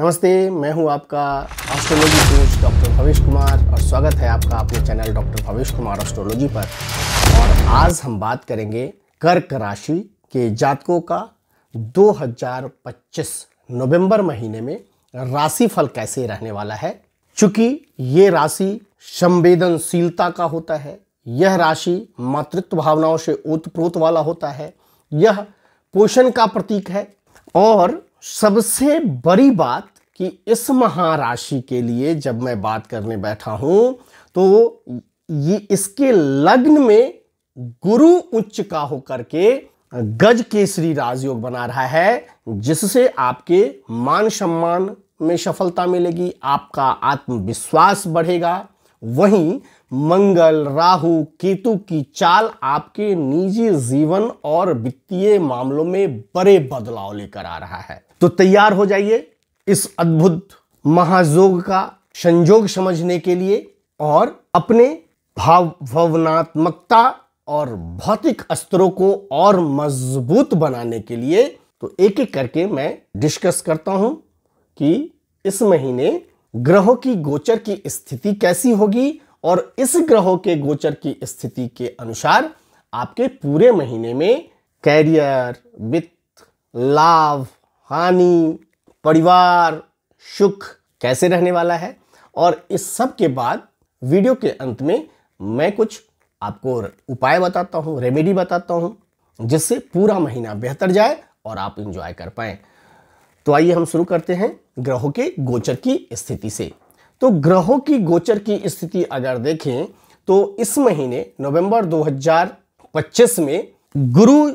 नमस्ते, मैं हूं आपका astrology coach doctor Bhavesh Kumar और स्वागत है आपका अपने channel doctor Bhavesh Kumar astrology पर। और आज हम बात करेंगे कर्क राशि के जातकों का 2025 नवंबर महीने में राशिफल कैसे रहने वाला है। चूंकि ये राशि संवेदनशीलता का होता है, यह राशि मातृत्व भावनाओं से ओतप्रोत वाला होता है, यह पोषण का प्रतीक है। और सबसे बड़ी बात कि इस महाराशि के लिए जब मैं बात करने बैठा हूं तो ये इसके लग्न में गुरु उच्च का होकर के गज केसरी राजयोग बना रहा है, जिससे आपके मान सम्मान में सफलता मिलेगी, आपका आत्मविश्वास बढ़ेगा। वहीं मंगल राहु केतु की चाल आपके निजी जीवन और वित्तीय मामलों में बड़े बदलाव लेकर आ रहा है। तो तैयार हो जाइए इस अद्भुत महायोग का संयोग समझने के लिए और अपने भावनात्मकता और भौतिक स्तरों को और मजबूत बनाने के लिए। तो एक एक करके मैं डिस्कस करता हूं कि इस महीने ग्रहों की गोचर की स्थिति कैसी होगी और इस ग्रहों के गोचर की स्थिति के अनुसार आपके पूरे महीने में कैरियर, वित्त, लाभ, हानि, परिवार, सुख कैसे रहने वाला है। और इस सब के बाद वीडियो के अंत में मैं कुछ आपको उपाय बताता हूं, रेमेडी बताता हूं, जिससे पूरा महीना बेहतर जाए और आप एंजॉय कर पाएं। तो आइए हम शुरू करते हैं ग्रहों के गोचर की स्थिति से। तो ग्रहों की गोचर की स्थिति अगर देखें तो इस महीने नवंबर 2025 में गुरु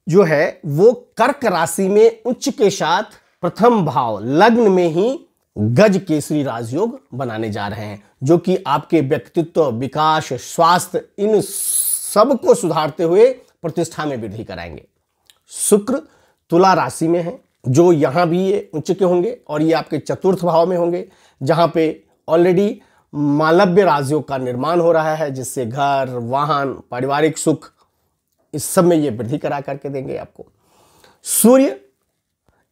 जो है वो कर्क राशि में उच्च के साथ प्रथम भाव लग्न में ही गज केसरी राजयोग बनाने जा रहे हैं, जो कि आपके व्यक्तित्व, विकास, स्वास्थ्य, इन सब को सुधारते हुए प्रतिष्ठा में वृद्धि कराएंगे। शुक्र तुला राशि में है, जो यहां भी ये उच्च के होंगे और ये आपके चतुर्थ भाव में होंगे, जहां पे ऑलरेडी मालव्य राजयोग का निर्माण हो रहा है, जिससे घर, वाहन, पारिवारिक सुख, इस सब में ये वृद्धि करा करके देंगे आपको। सूर्य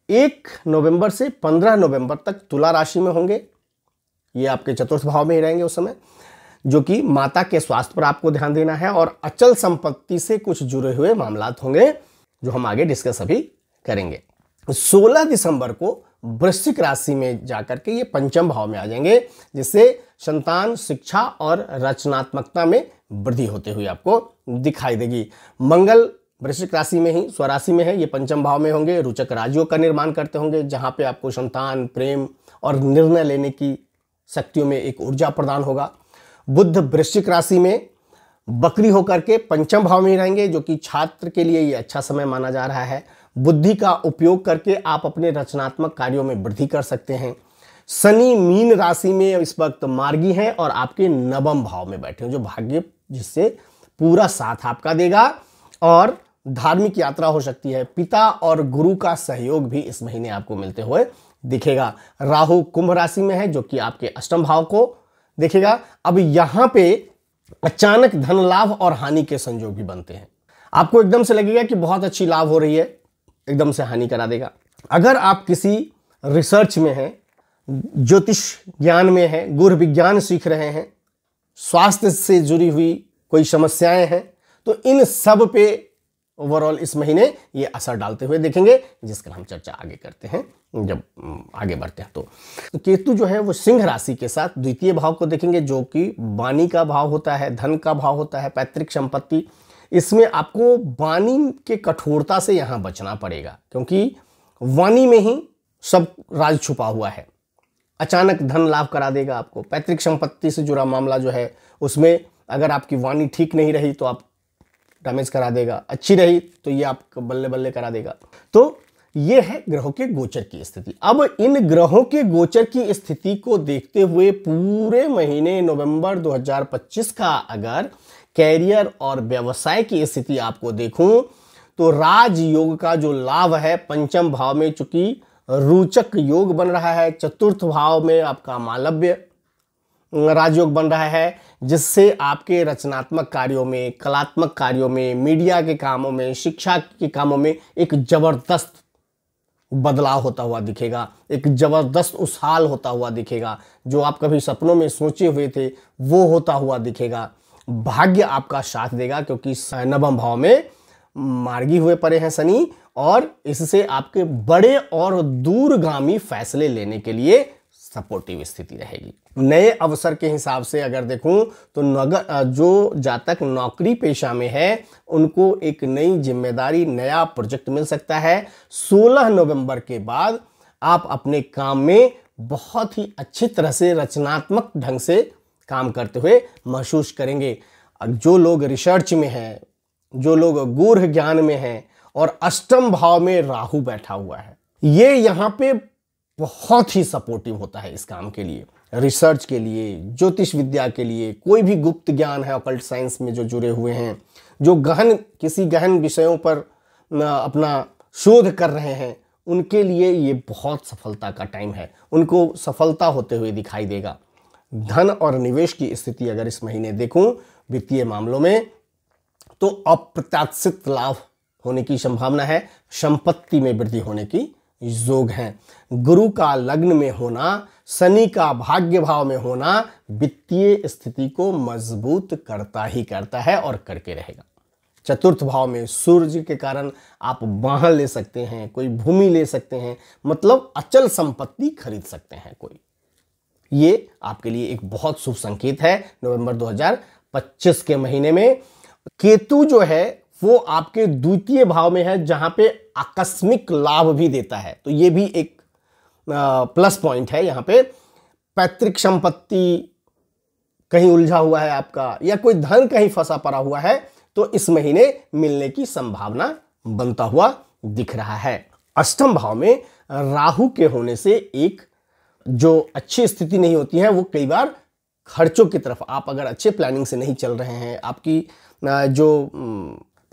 1 नवंबर से 15 नवंबर तक तुला राशि में होंगे, ये आपके चतुर्थ भाव में ही रहेंगे उस समय, जो कि माता के स्वास्थ्य पर आपको ध्यान देना है और अचल संपत्ति से कुछ जुड़े हुए मामलात होंगे, जो हम आगे डिस्कस अभी करेंगे। 16 दिसंबर को वृश्चिक राशि में जाकर के ये पंचम भाव में आ जाएंगे, जिससे संतान, शिक्षा और रचनात्मकता में वृद्धि होते हुए आपको दिखाई देगी। मंगल वृश्चिक राशि में ही स्वराशि में है, ये पंचम भाव में होंगे, रोचक राजयोग का निर्माण करते होंगे, जहां पे आपको संतान, प्रेम और निर्णय लेने की शक्तियों में एक ऊर्जा प्रदान होगा। बुध वृश्चिक राशि में बकरी होकर के पंचम भाव में ही रहेंगे, जो कि छात्र के लिए ये अच्छा समय माना जा रहा है। बुद्धि का उपयोग करके आप अपने रचनात्मक कार्यों में वृद्धि कर सकते हैं। शनि मीन राशि में इस वक्त मार्गी हैं और आपके नवम भाव में बैठे हैं, जो भाग्य जिससे पूरा साथ आपका देगा और धार्मिक यात्रा हो सकती है। पिता और गुरु का सहयोग भी इस महीने आपको मिलते हुए दिखेगा। राहु कुंभ राशि में है, जो कि आपके अष्टम भाव को देखेगा। अब यहां पे अचानक धन लाभ और हानि के संयोग भी बनते हैं। आपको एकदम से लगेगा कि बहुत अच्छी लाभ हो रही है, एकदम से हानि करा देगा। अगर आप किसी रिसर्च में हैं, ज्योतिष ज्ञान में हैं, गुर विज्ञान सीख रहे हैं, स्वास्थ्य से जुड़ी हुई कोई समस्याएं हैं, तो इन सब पे ओवरऑल इस महीने ये असर डालते हुए देखेंगे, जिसका हम चर्चा आगे करते हैं जब आगे बढ़ते हैं। तो केतु जो है वो सिंह राशि के साथ द्वितीय भाव को देखेंगे, जो कि वाणी का भाव होता है, धन का भाव होता है, पैतृक संपत्ति। इसमें आपको वाणी के कठोरता से यहां बचना पड़ेगा, क्योंकि वाणी में ही सब राज छुपा हुआ है। अचानक धन लाभ करा देगा आपको। पैतृक संपत्ति से जुड़ा मामला जो है उसमें अगर आपकी वाणी ठीक नहीं रही तो आप डैमेज करा देगा, अच्छी रही तो ये आपको बल्ले बल्ले करा देगा। तो ये है ग्रहों के गोचर की स्थिति। अब इन ग्रहों के गोचर की स्थिति को देखते हुए पूरे महीने नवंबर 2025 का अगर कैरियर और व्यवसाय की स्थिति आपको देखूं तो राजयोग का जो लाभ है पंचम भाव में, चूंकि रोचक योग बन रहा है, चतुर्थ भाव में आपका मालव्य राजयोग बन रहा है, जिससे आपके रचनात्मक कार्यों में, कलात्मक कार्यों में, मीडिया के कामों में, शिक्षा के कामों में एक जबरदस्त बदलाव होता हुआ दिखेगा, एक जबरदस्त उछाल होता हुआ दिखेगा, जो आप कभी सपनों में सोचे हुए थे वो होता हुआ दिखेगा। भाग्य आपका साथ देगा क्योंकि नवम भाव में मार्गी हुए पड़े हैं शनि, और इससे आपके बड़े और दूरगामी फैसले लेने के लिए सपोर्टिव स्थिति रहेगी। नए अवसर के हिसाब से अगर देखूं तो जो जातक नौकरी पेशा में है उनको एक नई जिम्मेदारी, नया प्रोजेक्ट मिल सकता है। 16 नवंबर के बाद आप अपने काम में बहुत ही अच्छी तरह से रचनात्मक ढंग से काम करते हुए महसूस करेंगे। जो लोग रिसर्च में हैं, जो लोग गूढ़ ज्ञान में हैं, और अष्टम भाव में राहु बैठा हुआ है, ये यहां पे बहुत ही सपोर्टिव होता है इस काम के लिए, रिसर्च के लिए, ज्योतिष विद्या के लिए, कोई भी गुप्त ज्ञान है, ऑकल्ट साइंस में जो जुड़े हुए हैं, जो किसी गहन विषयों पर अपना शोध कर रहे हैं, उनके लिए ये बहुत सफलता का टाइम है, उनको सफलता होते हुए दिखाई देगा। धन और निवेश की स्थिति अगर इस महीने देखूं वित्तीय मामलों में, तो अप्रत्याशित लाभ होने की संभावना है, संपत्ति में वृद्धि होने की योग है। गुरु का लग्न में होना, शनि का भाग्य भाव में होना वित्तीय स्थिति को मजबूत करता ही करता है और करके रहेगा। चतुर्थ भाव में सूर्य के कारण आप वाहन ले सकते हैं, कोई भूमि ले सकते हैं, मतलब अचल संपत्ति खरीद सकते हैं कोई। ये आपके लिए एक बहुत शुभ संकेत है नवंबर 2025 के महीने में। केतु जो है वो आपके द्वितीय भाव में है, जहां पे आकस्मिक लाभ भी देता है, तो ये भी एक प्लस पॉइंट है। यहां पे पैतृक संपत्ति कहीं उलझा हुआ है आपका, या कोई धन कहीं फंसा पड़ा हुआ है, तो इस महीने मिलने की संभावना बनता हुआ दिख रहा है। अष्टम भाव में राहु के होने से एक जो अच्छी स्थिति नहीं होती है, वो कई बार खर्चों की तरफ, आप अगर अच्छे प्लानिंग से नहीं चल रहे हैं, आपकी जो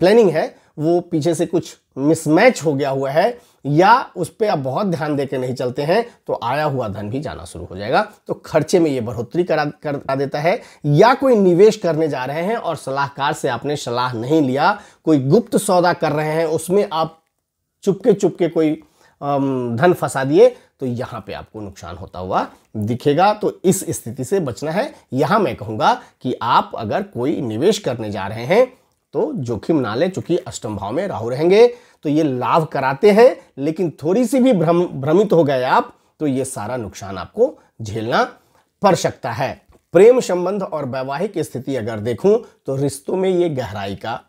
प्लानिंग है वो पीछे से कुछ मिसमैच हो गया हुआ है, या उस पर आप बहुत ध्यान देकर नहीं चलते हैं, तो आया हुआ धन भी जाना शुरू हो जाएगा, तो खर्चे में ये बढ़ोतरी करा देता है। या कोई निवेश करने जा रहे हैं और सलाहकार से आपने सलाह नहीं लिया, कोई गुप्त सौदा कर रहे हैं, उसमें आप चुपके कोई धन फंसा दिए, तो यहां पे आपको नुकसान होता हुआ दिखेगा। तो इस स्थिति से बचना है। यहां मैं कहूंगा कि आप अगर कोई निवेश करने जा रहे हैं तो जोखिम ना लें, चूंकि अष्टम भाव में राहु रहेंगे तो ये लाभ कराते हैं, लेकिन थोड़ी सी भी भ्रमित हो गए आप तो ये सारा नुकसान आपको झेलना पड़ सकता है। प्रेम संबंध और वैवाहिक स्थिति अगर देखूं तो रिश्तों में ये गहराई का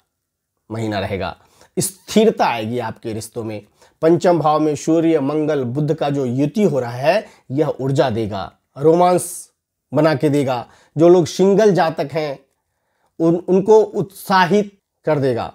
महीना रहेगा, स्थिरता आएगी आपके रिश्तों में। पंचम भाव में सूर्य मंगल बुध का जो युति हो रहा है, यह ऊर्जा देगा, रोमांस बना के देगा। जो लोग सिंगल जातक हैं उनको उत्साहित कर देगा,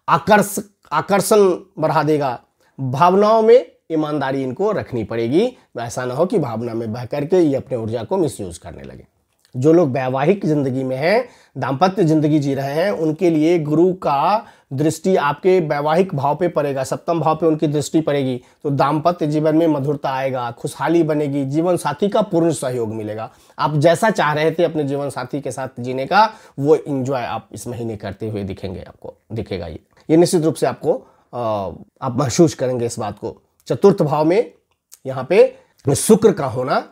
आकर्षण बढ़ा देगा। भावनाओं में ईमानदारी इनको रखनी पड़ेगी, ऐसा ना हो कि भावना में बह करके ये अपने ऊर्जा को मिसयूज करने लगे। जो लोग वैवाहिक जिंदगी में हैं, दाम्पत्य जिंदगी जी रहे हैं, उनके लिए गुरु का दृष्टि आपके वैवाहिक भाव पे पड़ेगा, सप्तम भाव पे उनकी दृष्टि पड़ेगी, तो दाम्पत्य जीवन में मधुरता आएगा, खुशहाली बनेगी, जीवन साथी का पूर्ण सहयोग मिलेगा। आप जैसा चाह रहे थे अपने जीवन साथी के साथ जीने का, वो एंजॉय आप इस महीने करते हुए दिखेंगे, आपको दिखेगा। ये निश्चित रूप से आपको आप महसूस करेंगे इस बात को। चतुर्थ भाव में यहाँ पे शुक्र का होना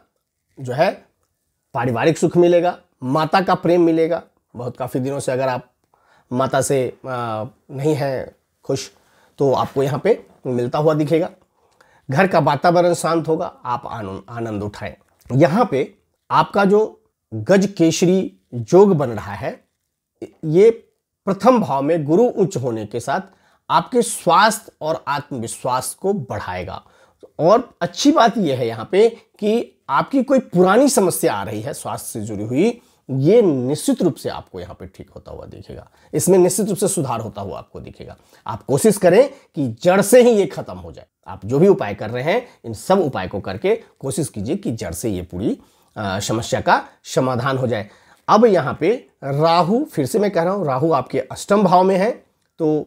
जो है, पारिवारिक सुख मिलेगा, माता का प्रेम मिलेगा। बहुत काफ़ी दिनों से अगर आप माता से नहीं हैं खुश, तो आपको यहाँ पे मिलता हुआ दिखेगा। घर का वातावरण शांत होगा, आप आनंद उठाएं। यहाँ पे आपका जो गज केसरी योग बन रहा है, ये प्रथम भाव में गुरु उच्च होने के साथ आपके स्वास्थ्य और आत्मविश्वास को बढ़ाएगा। और अच्छी बात यह है यहाँ पे कि आपकी कोई पुरानी समस्या आ रही है स्वास्थ्य से जुड़ी हुई, ये निश्चित रूप से आपको यहाँ पे ठीक होता हुआ दिखेगा, इसमें निश्चित रूप से सुधार होता हुआ आपको दिखेगा। आप कोशिश करें कि जड़ से ही ये खत्म हो जाए। आप जो भी उपाय कर रहे हैं, इन सब उपाय को करके कोशिश कीजिए कि जड़ से ये पूरी समस्या का समाधान हो जाए। अब यहाँ पे राहु, फिर से मैं कह रहा हूँ, राहु आपके अष्टम भाव में है, तो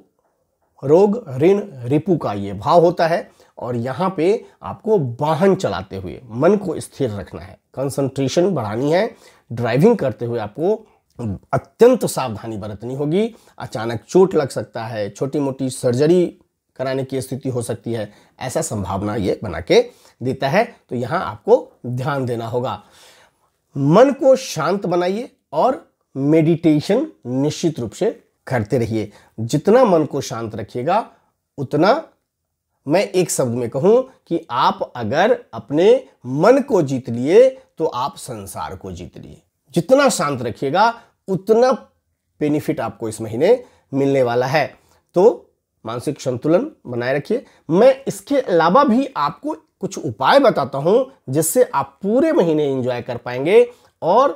रोग ऋण रिपु का ये भाव होता है। और यहाँ पे आपको वाहन चलाते हुए मन को स्थिर रखना है, कंसंट्रेशन बढ़ानी है। ड्राइविंग करते हुए आपको अत्यंत सावधानी बरतनी होगी। अचानक चोट लग सकता है, छोटी मोटी सर्जरी कराने की स्थिति हो सकती है, ऐसा संभावना ये बना के देता है। तो यहां आपको ध्यान देना होगा। मन को शांत बनाइए और मेडिटेशन निश्चित रूप से करते रहिए। जितना मन को शांत रखिएगा उतना, मैं एक शब्द में कहूं कि आप अगर अपने मन को जीत लिए तो आप संसार को जीत लिए। जितना शांत रखिएगा उतना बेनिफिट आपको इस महीने मिलने वाला है। तो मानसिक संतुलन बनाए रखिए। मैं इसके अलावा भी आपको कुछ उपाय बताता हूं जिससे आप पूरे महीने एंजॉय कर पाएंगे और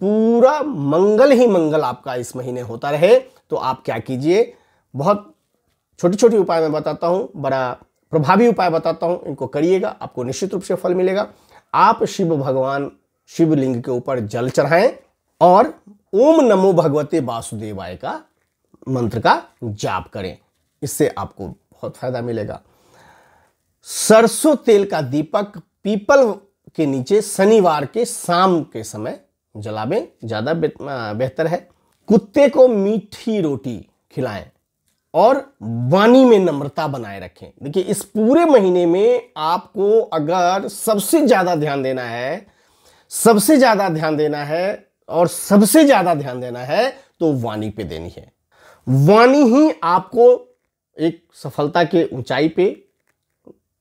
पूरा मंगल ही मंगल आपका इस महीने होता रहे। तो आप क्या कीजिए, बहुत छोटी छोटी उपाय मैं बताता हूं, बड़ा प्रभावी उपाय बताता हूं, इनको करिएगा, आपको निश्चित रूप से फल मिलेगा। आप शिव भगवान शिवलिंग के ऊपर जल चढ़ाएं और ओम नमो भगवते वासुदेवाय का मंत्र का जाप करें, इससे आपको बहुत फायदा मिलेगा। सरसों तेल का दीपक पीपल के नीचे शनिवार के शाम के समय जलावें, ज्यादा बेहतर है। कुत्ते को मीठी रोटी खिलाएं और वाणी में नम्रता बनाए रखें। देखिए, इस पूरे महीने में आपको अगर सबसे ज्यादा ध्यान देना है, सबसे ज्यादा ध्यान देना है और सबसे ज्यादा ध्यान देना है तो वाणी पे देनी है। वाणी ही आपको एक सफलता के ऊंचाई पे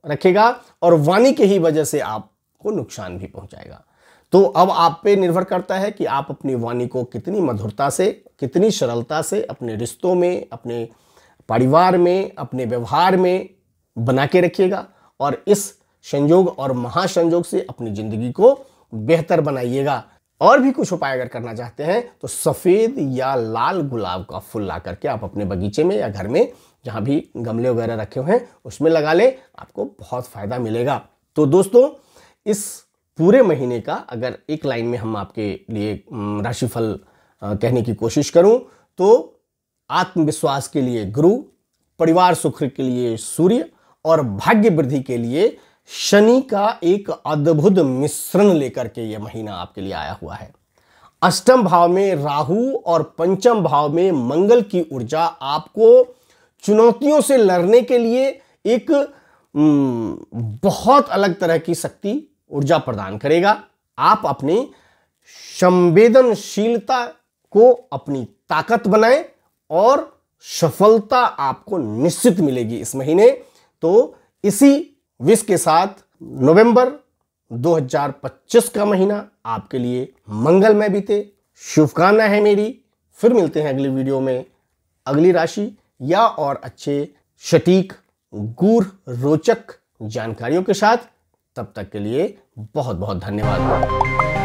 रखेगा और वाणी के ही वजह से आपको नुकसान भी पहुंचाएगा। तो अब आप पे निर्भर करता है कि आप अपनी वाणी को कितनी मधुरता से, कितनी सरलता से अपने रिश्तों में, अपने परिवार में, अपने व्यवहार में बना के रखिएगा और इस संयोग और महासंयोग से अपनी जिंदगी को बेहतर बनाइएगा। और भी कुछ उपाय अगर करना चाहते हैं तो सफेद या लाल गुलाब का फूल ला करके आप अपने बगीचे में या घर में जहां भी गमले वगैरह रखे हुए हैं उसमें लगा ले, आपको बहुत फायदा मिलेगा। तो दोस्तों, इस पूरे महीने का अगर एक लाइन में हम आपके लिए राशिफल कहने की कोशिश करूं तो आत्मविश्वास के लिए गुरु, परिवार सुख के लिए सूर्य और भाग्य वृद्धि के लिए शनि का एक अद्भुत मिश्रण लेकर के यह महीना आपके लिए आया हुआ है। अष्टम भाव में राहु और पंचम भाव में मंगल की ऊर्जा आपको चुनौतियों से लड़ने के लिए एक बहुत अलग तरह की शक्ति, ऊर्जा प्रदान करेगा। आप अपनी संवेदनशीलता को अपनी ताकत बनाएं और सफलता आपको निश्चित मिलेगी इस महीने। तो इसी विश के साथ नवंबर 2025 का महीना आपके लिए मंगलमय बीते, शुभकामना है मेरी। फिर मिलते हैं अगली वीडियो में अगली राशि या और अच्छे सटीक गूढ़ रोचक जानकारियों के साथ। तब तक के लिए बहुत बहुत धन्यवाद।